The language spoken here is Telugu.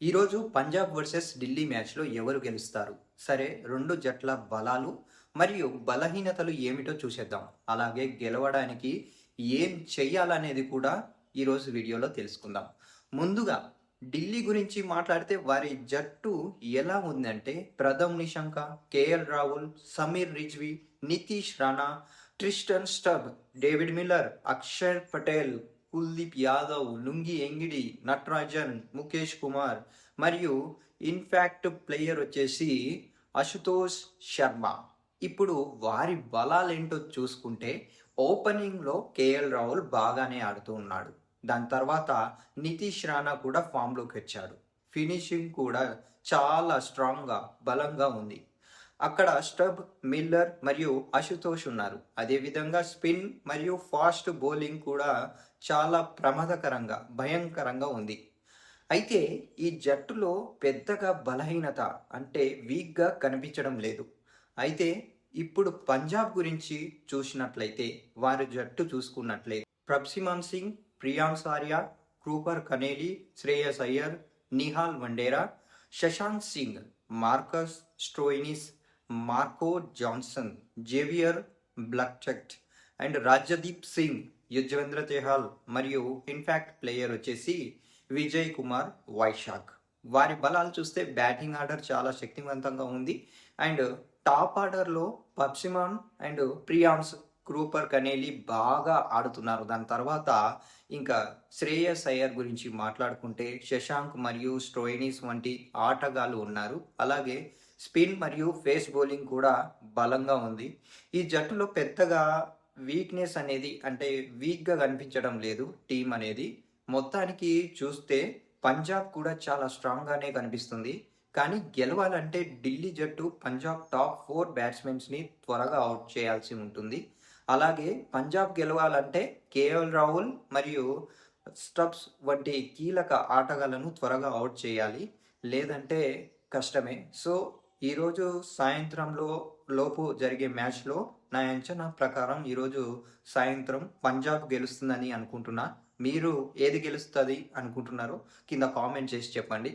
ఈరోజు పంజాబ్ వర్సెస్ ఢిల్లీ మ్యాచ్‌లో ఎవరు గెలుస్తారు? సరే, 2 జట్ల బలాలు మరియు బలహీనతలు ఏమిటో చూసేద్దాం. అలాగే గెలవడానికి ఏం చెయ్యాలనేది కూడా ఈరోజు వీడియోలో తెలుసుకుందాం. ముందుగా ఢిల్లీ గురించి మాట్లాడితే వారి జట్టు ఎలా ఉందంటే Pathum Nissanka, KL Rahul, Sameer Rizvi, Nitish Rana, Tristan Stubbs, David Miller, Axar Patel, Kuldeep Yadav, Lungi Ngidi, Natarajan, Mukesh Kumar మరియు ఇన్ఫాక్ట్ ప్లేయర్ వచ్చేసి అశుతోష్ శర్మ. ఇప్పుడు వారి బలాలేంటో చూసుకుంటే ఓపెనింగ్‌లో కేఎల్ రాహుల్ బాగానే ఆడుతూ ఉన్నాడు. దాని తర్వాత నితీష్ రాణా కూడా ఫామ్‌లోకి వచ్చాడు. ఫినిషింగ్ కూడా చాలా స్ట్రాంగ్‌గా, బలంగా ఉంది. అక్కడ స్టబ్, మిల్లర్ మరియు అశుతోష్ ఉన్నారు. అదేవిధంగా స్పిన్ మరియు ఫాస్ట్ బౌలింగ్ కూడా చాలా ప్రమాదకరంగా, భయంకరంగా ఉంది. అయితే ఈ జట్టులో పెద్దగా బలహీనత అంటే వీక్‌గా కనిపించడం లేదు. అయితే ఇప్పుడు పంజాబ్ గురించి చూసినట్లయితే వారి జట్టు చూసుకున్నట్లయితే Prabhsimran Singh, Priyansh Arya, Cooper Connolly, Shreyas Iyer, Nehal Wadhera, Shashank Singh, Marcus Stoinis, Marco Jansen, Xavier Bartlett and Rajdeep Singh, Yuzvendra Chahal మరియు ఇన్ఫాక్ట్ ప్లేయర్ వచ్చేసి విజయ్ కుమార్ వైశాఖ్. వారి బలాలు చూస్తే బ్యాటింగ్ ఆర్డర్ చాలా శక్తివంతంగా ఉంది. అండ్ టాప్ ఆర్డర్లో పప్సిమాన్ అండ్ ప్రియాన్స్, క్రూపర్ కనేలి బాగా ఆడుతున్నారు. దాని తర్వాత ఇంకా శ్రేయస్ అయ్యర్ గురించి మాట్లాడుకుంటే శశాంక్ మరియు స్టోయినిస్ వంటి ఆటగాళ్ళు ఉన్నారు. అలాగే స్పిన్ మరియు ఫేస్ బౌలింగ్ కూడా బలంగా ఉంది. ఈ జట్టులో పెద్దగా వీక్నెస్ అనేది అంటే వీక్‌గా కనిపించడం లేదు టీం అనేది. మొత్తానికి చూస్తే పంజాబ్ కూడా చాలా స్ట్రాంగ్‌గానే కనిపిస్తుంది. కానీ గెలవాలంటే ఢిల్లీ జట్టు పంజాబ్ టాప్ 4 బ్యాట్స్‌మెన్స్‌ని త్వరగా అవుట్ చేయాల్సి ఉంటుంది. అలాగే పంజాబ్ గెలవాలంటే కేఎల్ రాహుల్ మరియు స్టబ్స్ వంటి కీలక ఆటగాళ్లను త్వరగా అవుట్ చేయాలి. లేదంటే కష్టమే. సో, ఈరోజు సాయంత్రంలో లోపు జరిగే మ్యాచ్‌లో నా అంచనా ప్రకారం ఈరోజు సాయంత్రం పంజాబ్ గెలుస్తుందని అనుకుంటున్నా. మీరు ఏది గెలుస్తది అనుకుంటున్నారో కింద కామెంట్ చేసి చెప్పండి.